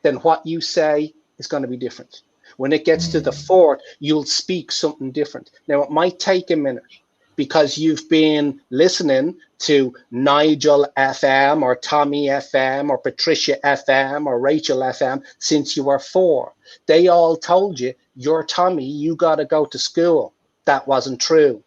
then what you say is going to be different. When it gets to the fourth, you'll speak something different. Now, it might take a minute because you've been listening to Nigel FM or Tommy FM or Patricia FM or Rachel FM since you were 4. They all told you, you're Tommy, you got to go to school. That wasn't true.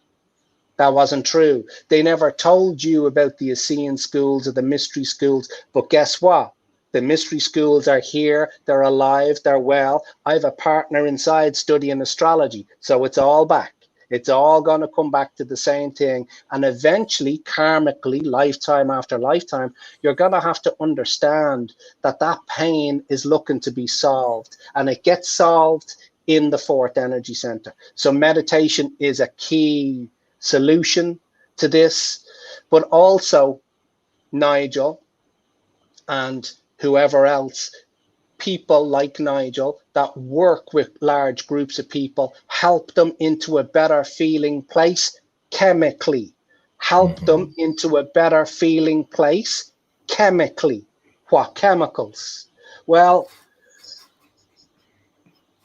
That wasn't true. They never told you about the Essene schools or the mystery schools. But guess what? The mystery schools are here. They're alive. They're well. I have a partner inside studying astrology. So it's all back. It's all going to come back to the same thing. And eventually, karmically, lifetime after lifetime, you're going to have to understand that that pain is looking to be solved. And it gets solved in the fourth energy center. So meditation is a key solution to this, but also Nigel and whoever else, people like Nigel that work with large groups of people, help them into a better feeling place chemically, help them into a better feeling place chemically. What chemicals? Well,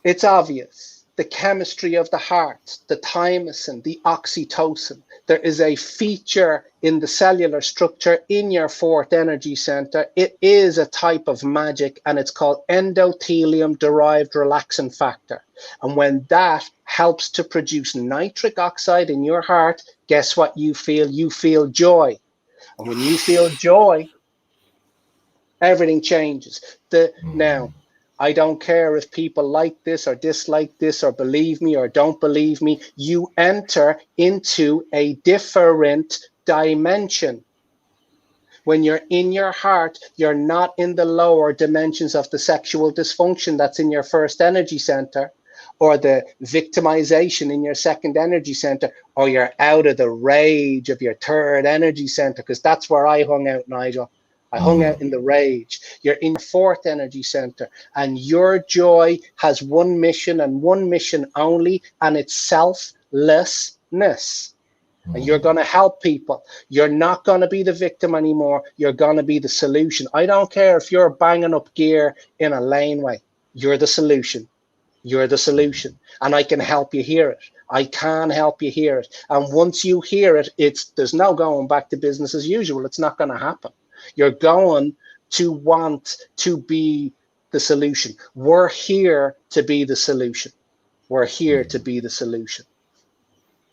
it's obvious. The chemistry of the heart, the thymosin, the oxytocin. There is a feature in the cellular structure in your fourth energy center. It is a type of magic, and it's called endothelium-derived relaxin factor. And when that helps to produce nitric oxide in your heart, guess what you feel? You feel joy. And when you feel joy, everything changes. Now, I don't care if people like this or dislike this or believe me or don't believe me. You enter into a different dimension. When you're in your heart, you're not in the lower dimensions of the sexual dysfunction that's in your first energy center, or the victimization in your second energy center, or you're out of the rage of your third energy center, because that's where I hung out, Nigel. I hung out in the rage. You're in your fourth energy center, and your joy has one mission and one mission only, and it's selflessness. And you're going to help people. You're not going to be the victim anymore. You're going to be the solution. I don't care if you're banging up gear in a laneway. You're the solution. You're the solution. And I can help you hear it. I can help you hear it. And once you hear it, there's no going back to business as usual. It's not going to happen. You're going to want to be the solution. We're here to be the solution. We're here to be the solution.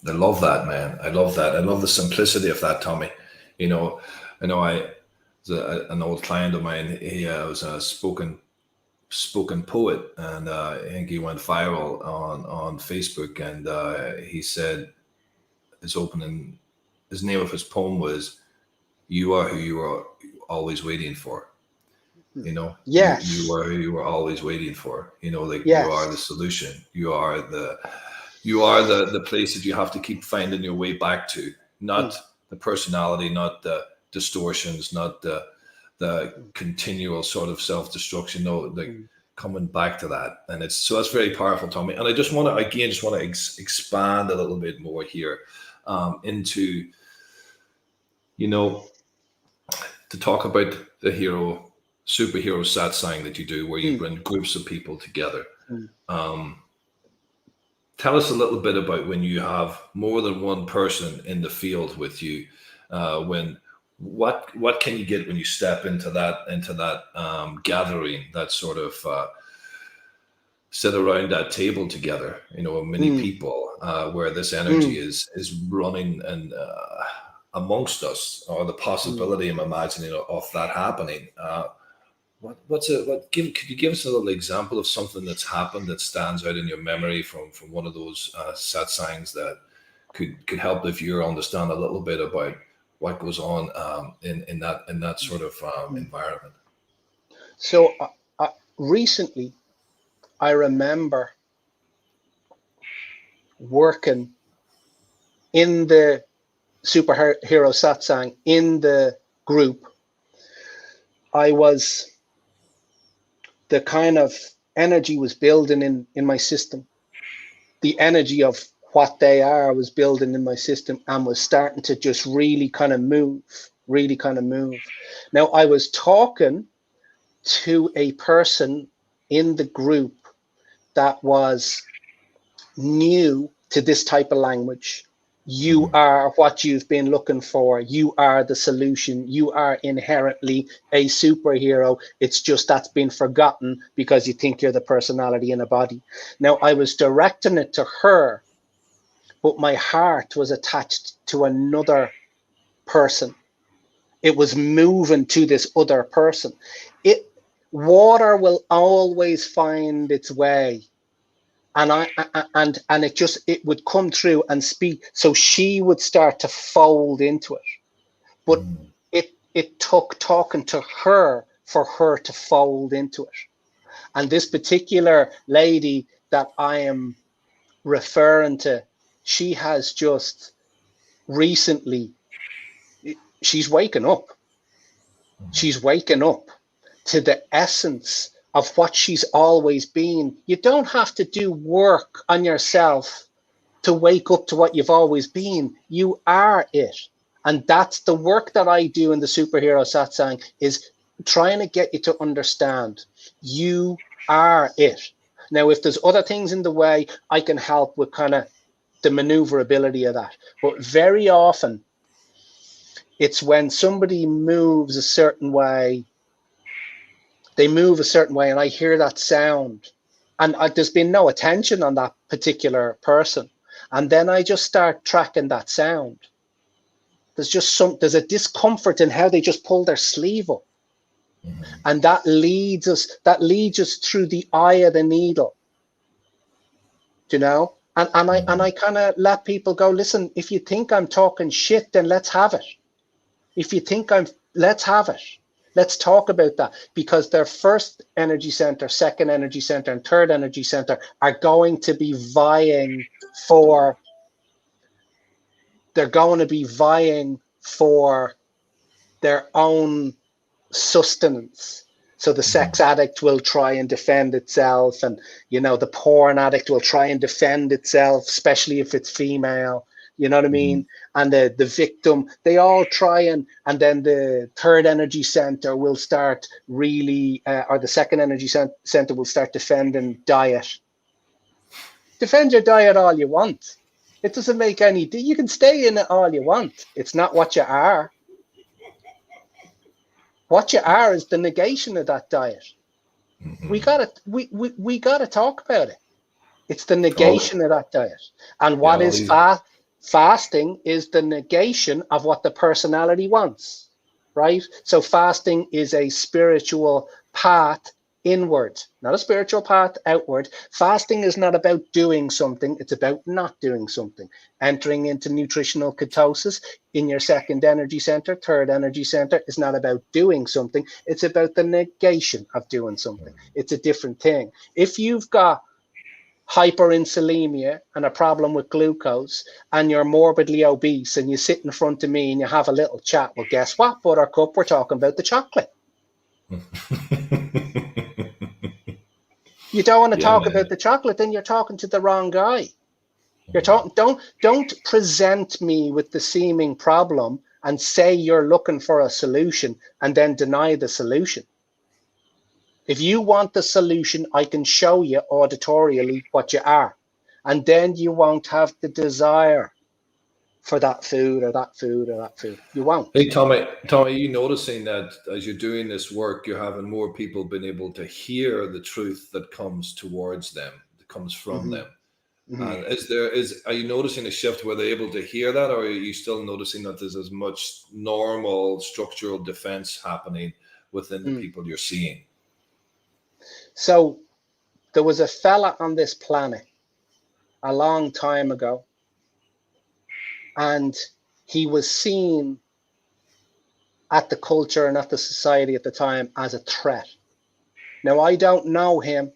I love that, man. I love that. I love the simplicity of that, Tommy. You know, an old client of mine. He was a spoken poet, and I think he went viral on Facebook. And he said his name of his poem was "You are who you are always waiting for." You know, yes, you are who you were always waiting for. You know, like yes. You are the solution. You are the place that you have to keep finding your way back to. Not the personality, not the distortions, not the continual sort of self-destruction. No, like coming back to that, and that's very powerful, Tommy. And I just want to expand a little bit more here into, you know, to talk about the superhero satsang that you do, where you bring groups of people together. Tell us a little bit about when you have more than one person in the field with you. What can you get when you step into that gathering, that sort of sit around that table together, you know, many people, where this energy is running and amongst us, or the possibility I'm imagining of that happening. Could you give us a little example of something that's happened that stands out in your memory from one of those satsangs that could help the viewer understand a little bit about what goes on in that sort of environment? So recently, I remember working in the superhero satsang in the group. The kind of energy was building in my system. The energy of what they are was building in my system and was starting to just really kind of move. Now, I was talking to a person in the group that was new to this type of language. You are what you've been looking for. You are the solution. You are inherently a superhero. It's just that's been forgotten because you think you're the personality in a body. Now, I was directing it to her, but my heart was attached to another person. It was moving to this other person. Water will always find its way. And it would come through and speak. So she would start to fold into it. But it took talking to her for her to fold into it. And this particular lady that I am referring to, she has just recently, she's waking up. She's waking up to the essence of what she's always been. You don't have to do work on yourself to wake up to what you've always been. You are it. And that's the work that I do in the superhero satsang, is trying to get you to understand you are it. Now, if there's other things in the way, I can help with kind of the maneuverability of that. But very often, it's when somebody moves a certain way, they move a certain way, and I hear that sound, and there's been no attention on that particular person. And then I just start tracking that sound. There's a discomfort in how they just pull their sleeve up. And that leads us through the eye of the needle. You know? And I kind of let people go, listen, if you think I'm talking shit, then let's have it. If you think let's have it. Let's talk about that, because their first energy center, second energy center, and third energy center are going to be vying for their own sustenance. So the sex addict will try and defend itself, and the porn addict will try and defend itself, especially if it's female. You know what I mean? And the victim, they all try, and then the third energy center will start really, or the second energy center will start defending diet. Defend your diet all you want. It doesn't make any, you can stay in it all you want. It's not what you are. What you are is the negation of that diet. We gotta talk about it. It's the negation of that diet. And what is fasting is the negation of what the personality wants, right? So fasting is a spiritual path inward, not a spiritual path outward. Fasting is not about doing something. It's about not doing something. Entering into nutritional ketosis in your second energy center, third energy center, is not about doing something. It's about the negation of doing something. It's a different thing. If you've got hyperinsulinemia and a problem with glucose, and you're morbidly obese, and you sit in front of me and you have a little chat, well, guess what, Buttercup? We're talking about the chocolate. You don't want to talk about the chocolate, then you're talking to the wrong guy. You're talking. Don't present me with the seeming problem and say you're looking for a solution and then deny the solution. If you want the solution, I can show you auditorially what you are. And then you won't have the desire for that food or that food or that food. You won't. Hey, Tommy, are you noticing that as you're doing this work, you're having more people being able to hear the truth that comes towards them, that comes from them? And are you noticing a shift where they're able to hear that, or are you still noticing that there's as much normal structural defense happening within the people you're seeing? So there was a fella on this planet a long time ago, and he was seen at the culture and at the society at the time as a threat. Now, I don't know him.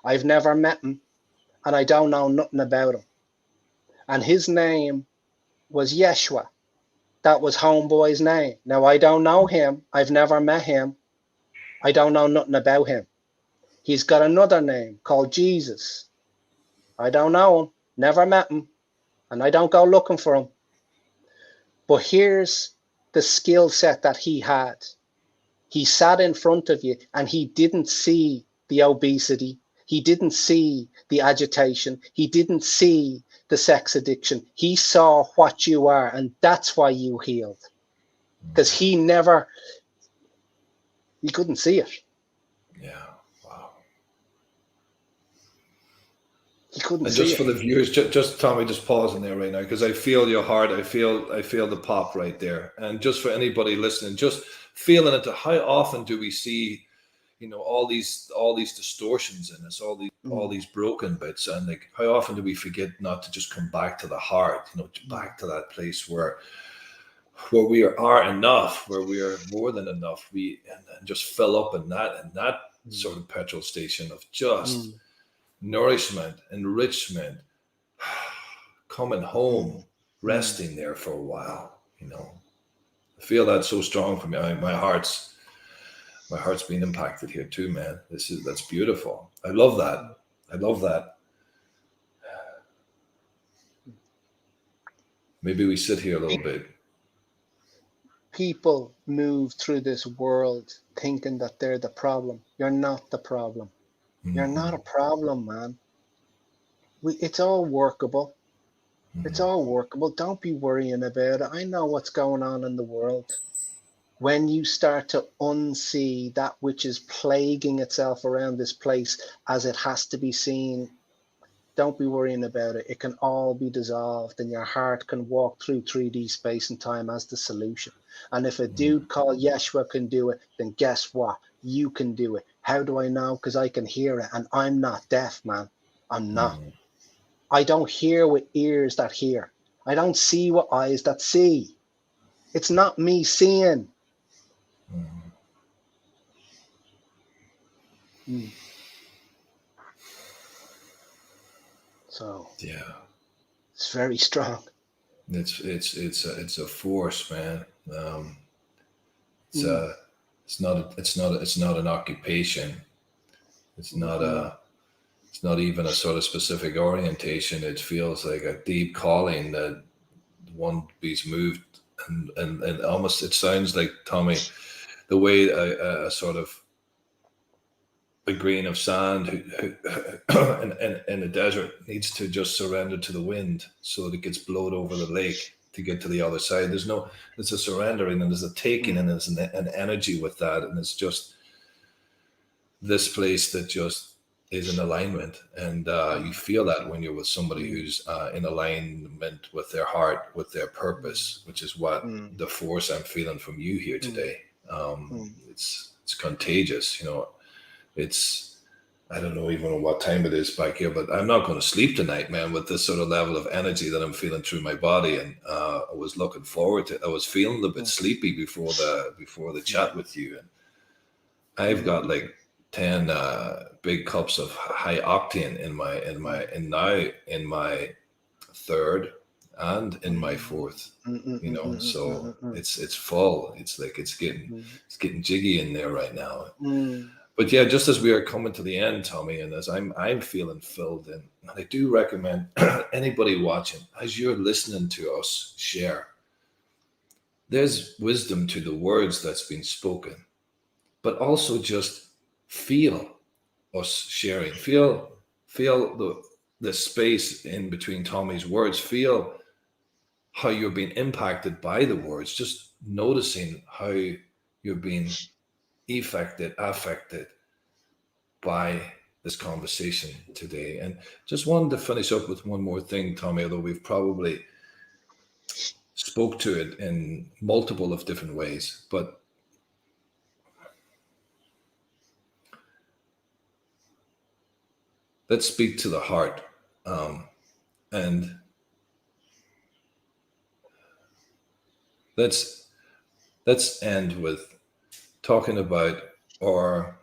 I've never met him, and I don't know nothing about him. And his name was Yeshua. That was Homeboy's name. Now, I don't know him. I've never met him. I don't know nothing about him. He's got another name called Jesus. I don't know him. Never met him. And I don't go looking for them. But here's the skill set that he had. He sat in front of you and he didn't see the obesity. He didn't see the agitation. He didn't see the sex addiction. He saw what you are, and that's why you healed. Because he couldn't see it. Yeah. Wow. He couldn't And see just it. for the viewers, just Tommy, just pausing there right now, because I feel your heart. I feel the pop right there. And just for anybody listening, just feeling it. How often do we see, all these distortions in us, all these broken bits, and like how often do we forget not to just come back to the heart, back to that place where we are enough, where we are more than enough, and just fill up in that sort of petrol station of just nourishment, enrichment, coming home, resting there for a while. I feel that so strong for me. My heart's been impacted here too, man. That's beautiful. I love that. Maybe we sit here a little bit. People move through this world thinking that they're the problem. You're not the problem. You're not a problem, man. It's all workable. It's all workable. Don't be worrying about it. I know what's going on in the world. When you start to unsee that which is plaguing itself around this place as it has to be seen, don't be worrying about it. It can all be dissolved, and your heart can walk through 3D space and time as the solution. And if a dude called Yeshua can do it, then guess what? You can do it. How do I know? Because I can hear it, and I'm not deaf, man. I'm not. I don't hear with ears that hear. I don't see with eyes that see. It's not me seeing. So yeah, it's very strong. It's a force, man. It's not an occupation. It's not even a sort of specific orientation. It feels like a deep calling that one be's moved, and almost it sounds like, Tommy, the way a sort of a grain of sand in the desert needs to just surrender to the wind so that it gets blown over the lake to get to the other side. There's a surrendering, and there's a taking, and there's an energy with that, and it's just this place that just is in alignment, and you feel that when you're with somebody who's in alignment with their heart, with their purpose, which is what the force I'm feeling from you here today. It's contagious, It's, I don't know even what time it is back here, but I'm not going to sleep tonight, man, with this sort of level of energy that I'm feeling through my body. And I was looking forward to it. I was feeling a bit sleepy before the chat with you, and I've got like 10 big cups of high octane in my third and in my fourth, so it's full. It's like it's getting jiggy in there right now. But yeah, just as we are coming to the end, Tommy, and as I'm feeling filled in, and I do recommend anybody watching, as you're listening to us share, there's wisdom to the words that's been spoken, but also just feel us sharing. Feel the space in between Tommy's words. Feel how you're being impacted by the words. Just noticing how you're being affected by this conversation today. And just wanted to finish up with one more thing, Tommy, although we've probably spoke to it in multiple of different ways, but let's speak to the heart. And let's end with talking about, or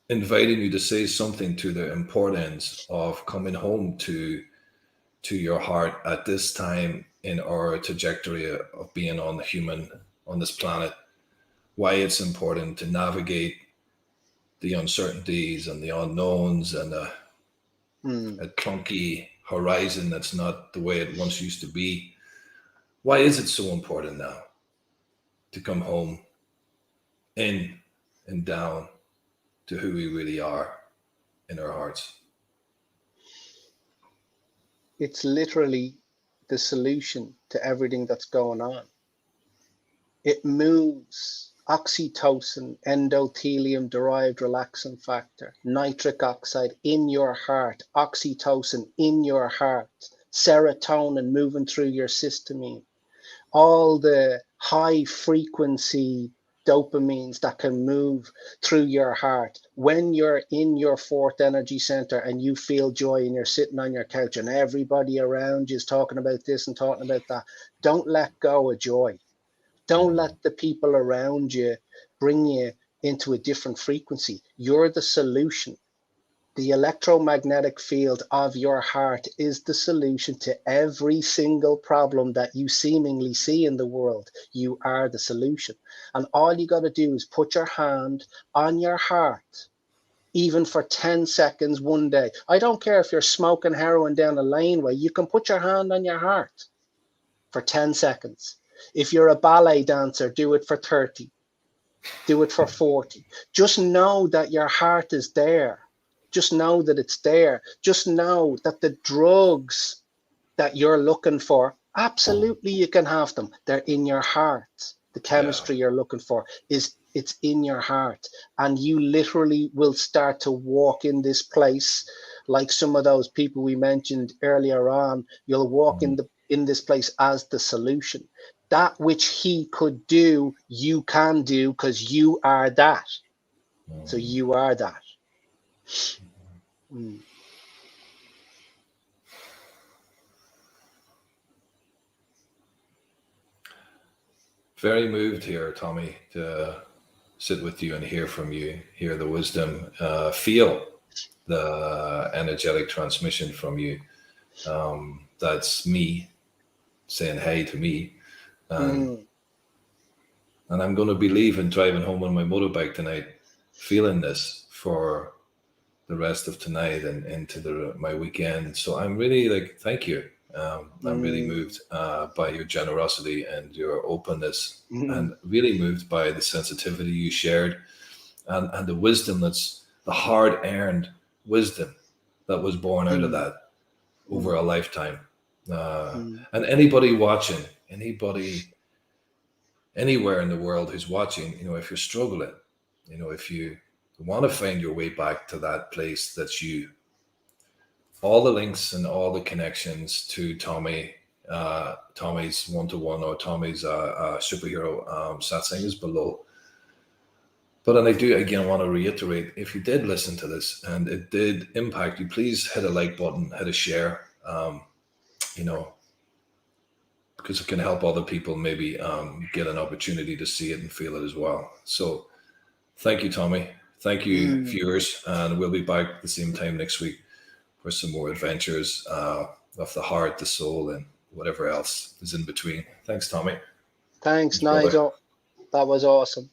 inviting you to say something to the importance of coming home to your heart at this time in our trajectory of being on this planet. Why it's important to navigate the uncertainties and the unknowns and a clunky, horizon that's not the way it once used to be. Why is it so important now to come home in and down to who we really are in our hearts? It's literally the solution to everything that's going on. It moves oxytocin, endothelium derived relaxin factor, nitric oxide in your heart, oxytocin in your heart, serotonin moving through your system, all the high frequency dopamines that can move through your heart. When you're in your fourth energy center and you feel joy and you're sitting on your couch and everybody around you is talking about this and talking about that, don't let go of joy. Don't let the people around you bring you into a different frequency. You're the solution. The electromagnetic field of your heart is the solution to every single problem that you seemingly see in the world. You are the solution. And all you got to do is put your hand on your heart, even for 10 seconds one day. I don't care if you're smoking heroin down a laneway, you can put your hand on your heart for 10 seconds. If you're a ballet dancer, do it for 30. Do it for 40. Just know that your heart is there. Just know that it's there. Just know that the drugs that you're looking for, absolutely you can have them. They're in your heart. The chemistry you're looking for it's in your heart. And you literally will start to walk in this place like some of those people we mentioned earlier on. You'll walk in this place as the solution. That which he could do, you can do, because you are that. So you are that. Very moved here, Tommy, to sit with you and hear from you, hear the wisdom, feel the energetic transmission from you. That's me saying hey to me. And I'm going to be leaving, driving home on my motorbike tonight, feeling this for the rest of tonight and into my weekend. So I'm really thank you. I'm really moved by your generosity and your openness, and really moved by the sensitivity you shared, and the wisdom that's the hard-earned wisdom that was born out of that over a lifetime. And anybody watching, anybody anywhere in the world who's watching, if you're struggling, if you want to find your way back to that place that's you, all the links and all the connections to Tommy's one-to-one or Tommy's superhero satsang is below. But and I do again want to reiterate, if you did listen to this and it did impact you, please hit a like button, hit a share, because it can help other people maybe get an opportunity to see it and feel it as well. So thank you, Tommy. Thank you, viewers. And we'll be back at the same time next week for some more adventures of the heart, the soul, and whatever else is in between. Thanks, Tommy. Thanks, Nigel. That was awesome.